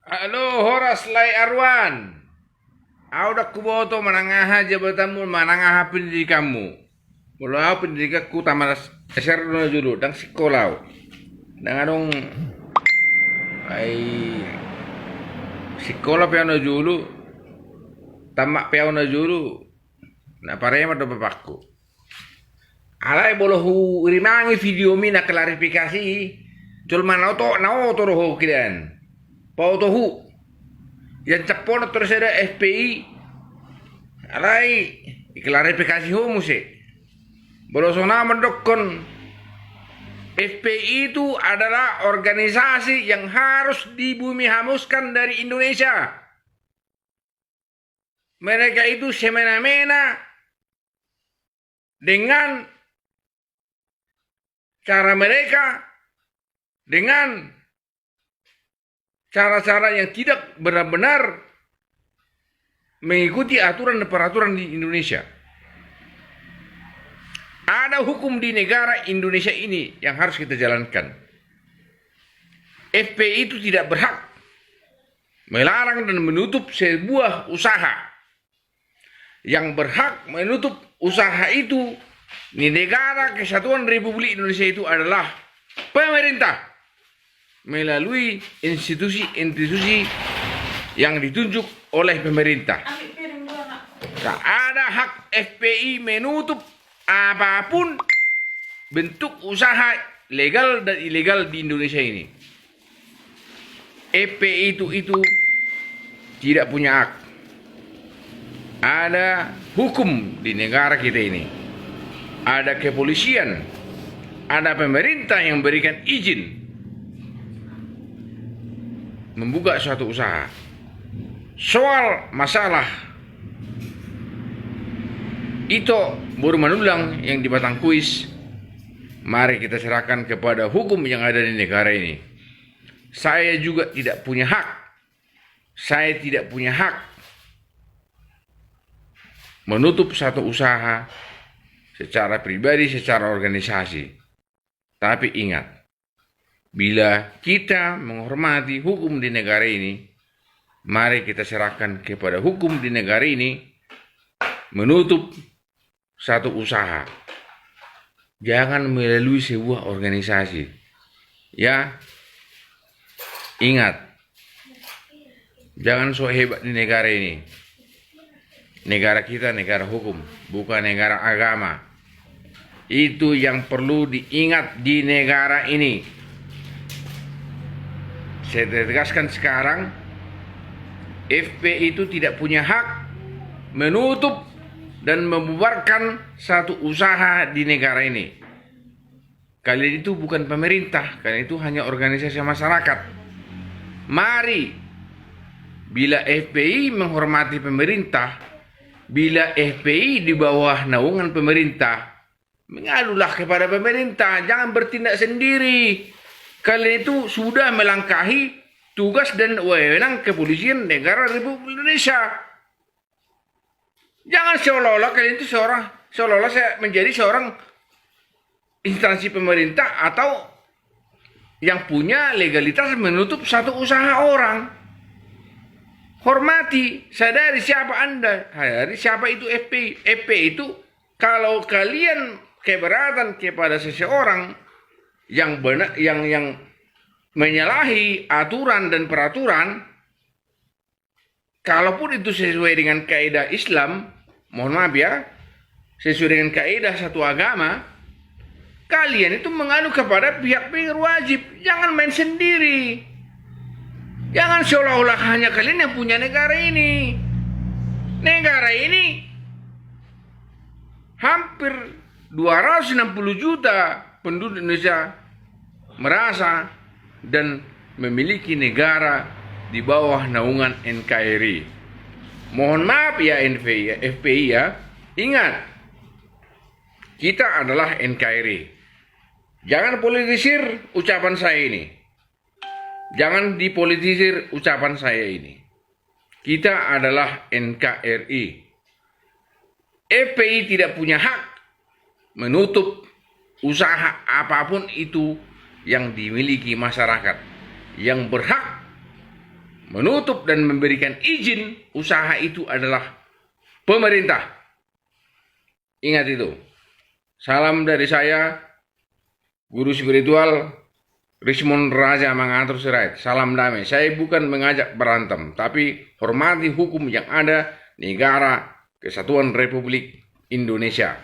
Halo, Horas Lai Arwan. Audak kuboto manangaha jabatanmu manangaha pendidikanmu. Mula pendidikanku tamat SR julu dan sekolah. Dan adong ay sekolah piano julu tamak piano julu. Na parema do bapakku. Alai bolohu rimangi video mina klarifikasi. Jol manauto nauto roho kidan. Pautohu yang cepono terus ada FPI alai klarifikasi homo se bolosona mendokon FPI itu adalah organisasi yang harus dibumi hamuskan dari Indonesia. Mereka itu semena-mena dengan cara mereka, dengan cara-cara yang tidak benar-benar mengikuti aturan dan peraturan di Indonesia. Ada hukum di negara Indonesia ini yang harus kita jalankan. FPI itu tidak berhak melarang dan menutup sebuah usaha. Yang berhak menutup usaha itu di negara Kesatuan Republik Indonesia itu adalah pemerintah melalui institusi-institusi yang ditunjuk oleh pemerintah. Tak ada hak FPI menutup apapun bentuk usaha legal dan ilegal di Indonesia ini. FPI itu tidak punya hak. Ada hukum di negara kita ini. Ada kepolisian, ada pemerintah yang berikan izin membuka suatu usaha. Soal masalah itu baru manulang yang di batang kuis, mari kita serahkan kepada hukum yang ada di negara ini. Saya juga tidak punya hak. Saya tidak punya hak menutup satu usaha secara pribadi, secara organisasi. Tapi ingat, bila kita menghormati hukum di negara ini, mari kita serahkan kepada hukum di negara ini menutup satu usaha. Jangan melalui sebuah organisasi. Ya, ingat, jangan so hebat di negara ini. Negara kita negara hukum, bukan negara agama. Itu yang perlu diingat di negara ini. Saya tegaskan sekarang, FPI itu tidak punya hak menutup dan membubarkan satu usaha di negara ini. Kalian itu bukan pemerintah, kalian itu hanya organisasi masyarakat. Mari, bila FPI menghormati pemerintah, bila FPI di bawah naungan pemerintah, mengadulah kepada pemerintah, jangan bertindak sendiri. Kalian itu sudah melangkahi tugas dan wewenang kepolisian negara Republik Indonesia. Jangan seolah-olah kalian itu seolah-olah saya menjadi seorang instansi pemerintah atau yang punya legalitas menutup satu usaha orang. Hormati, sadari siapa Anda, sadari siapa itu FPI. FPI itu kalau kalian keberatan kepada seseorang yang benar, yang menyalahi aturan dan peraturan, kalaupun itu sesuai dengan kaidah Islam, mohon maaf ya, sesuai dengan kaidah satu agama, kalian itu mengadu kepada pihak-pihak wajib. Jangan main sendiri. Jangan seolah-olah hanya kalian yang punya negara ini. Negara ini hampir 260 juta penduduk Indonesia merasa dan memiliki negara di bawah naungan NKRI. Mohon maaf ya FPI ya, ingat, kita adalah NKRI. Jangan politisir ucapan saya ini. Jangan dipolitisir ucapan saya ini. Kita adalah NKRI. FPI tidak punya hak menutup usaha apapun itu yang dimiliki masyarakat. Yang berhak menutup dan memberikan izin usaha itu adalah pemerintah. Ingat itu. Salam dari saya, guru spiritual Rismon Raja Mangatur Sirait. Salam damai. Saya bukan mengajak berantem, tapi hormati hukum yang ada negara Kesatuan Republik Indonesia.